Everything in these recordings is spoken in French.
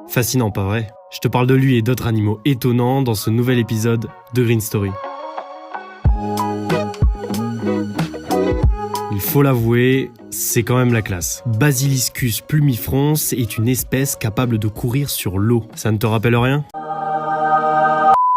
Fascinant, pas vrai? Je te parle de lui et d'autres animaux étonnants dans ce nouvel épisode de Green Story. Il faut l'avouer, c'est quand même la classe. Basiliscus plumifrons est une espèce capable de courir sur l'eau. Ça ne te rappelle rien ?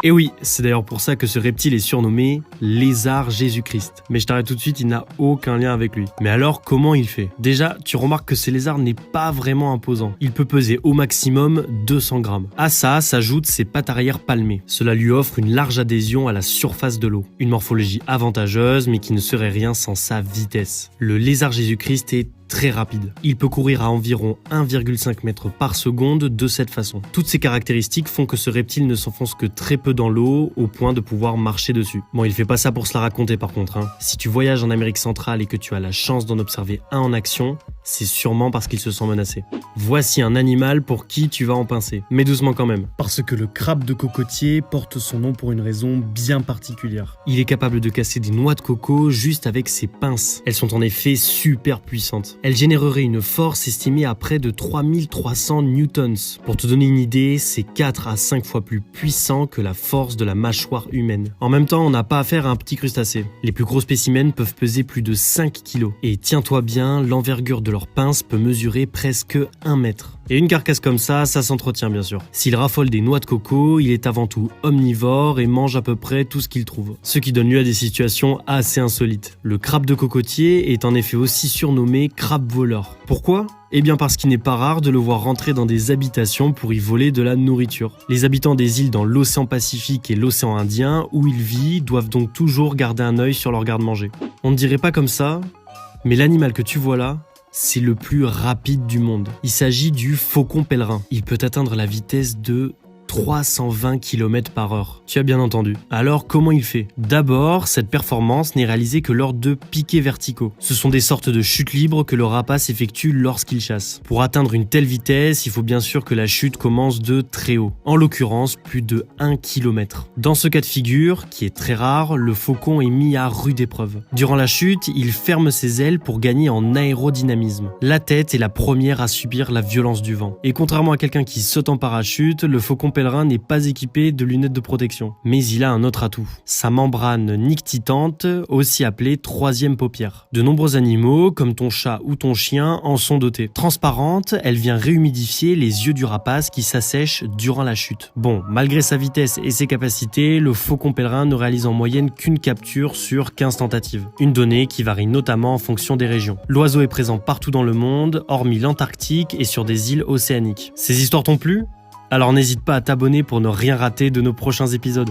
Et oui, c'est d'ailleurs pour ça que ce reptile est surnommé lézard Jésus-Christ. Mais je t'arrête tout de suite, il n'a aucun lien avec lui. Mais alors, comment il fait ? Déjà, tu remarques que ce lézard n'est pas vraiment imposant. Il peut peser au maximum 200 grammes. À ça s'ajoutent ses pattes arrière palmées. Cela lui offre une large adhésion à la surface de l'eau. Une morphologie avantageuse, mais qui ne serait rien sans sa vitesse. Le lézard Jésus-Christ est très rapide. Il peut courir à environ 1,5 mètres par seconde de cette façon. Toutes ces caractéristiques font que ce reptile ne s'enfonce que très peu dans l'eau au point de pouvoir marcher dessus. Bon, il fait pas ça pour se la raconter par contre. Si tu voyages en Amérique centrale et que tu as la chance d'en observer un en action, c'est sûrement parce qu'il se sent menacé. Voici un animal pour qui tu vas en pincer. Mais doucement quand même. Parce que le crabe de cocotier porte son nom pour une raison bien particulière. Il est capable de casser des noix de coco juste avec ses pinces. Elles sont en effet super puissantes. Elles généreraient une force estimée à près de 3300 newtons. Pour te donner une idée, c'est 4 à 5 fois plus puissant que la force de la mâchoire humaine. En même temps, on n'a pas affaire à un petit crustacé. Les plus gros spécimens peuvent peser plus de 5 kilos. Et tiens-toi bien, l'envergure de leurs pinces peut mesurer presque 1 mètre. Et une carcasse comme ça s'entretient bien sûr. S'il raffole des noix de coco, il est avant tout omnivore et mange à peu près tout ce qu'il trouve. Ce qui donne lieu à des situations assez insolites. Le crabe de cocotier est en effet aussi surnommé crabe voleur. Pourquoi ? Eh bien parce qu'il n'est pas rare de le voir rentrer dans des habitations pour y voler de la nourriture. Les habitants des îles dans l'océan Pacifique et l'océan Indien où il vit doivent donc toujours garder un œil sur leur garde-manger. On ne dirait pas comme ça, mais l'animal que tu vois là, c'est le plus rapide du monde. Il s'agit du faucon pèlerin. Il peut atteindre la vitesse de 320 km/h. Tu as bien entendu. Alors comment il fait ? D'abord, cette performance n'est réalisée que lors de piquets verticaux. Ce sont des sortes de chutes libres que le rapace effectue lorsqu'il chasse. Pour atteindre une telle vitesse, il faut bien sûr que la chute commence de très haut. En l'occurrence, plus de 1 km. Dans ce cas de figure, qui est très rare, le faucon est mis à rude épreuve. Durant la chute, il ferme ses ailes pour gagner en aérodynamisme. La tête est la première à subir la violence du vent. Et contrairement à quelqu'un qui saute en parachute, le faucon pèlerin n'est pas équipé de lunettes de protection. Mais il a un autre atout, sa membrane nictitante, aussi appelée troisième paupière. De nombreux animaux, comme ton chat ou ton chien, en sont dotés. Transparente, elle vient réhumidifier les yeux du rapace qui s'assèchent durant la chute. Bon, malgré sa vitesse et ses capacités, le faucon pèlerin ne réalise en moyenne qu'une capture sur 15 tentatives. Une donnée qui varie notamment en fonction des régions. L'oiseau est présent partout dans le monde, hormis l'Antarctique et sur des îles océaniques. Ces histoires t'ont plu ? Alors n'hésite pas à t'abonner pour ne rien rater de nos prochains épisodes.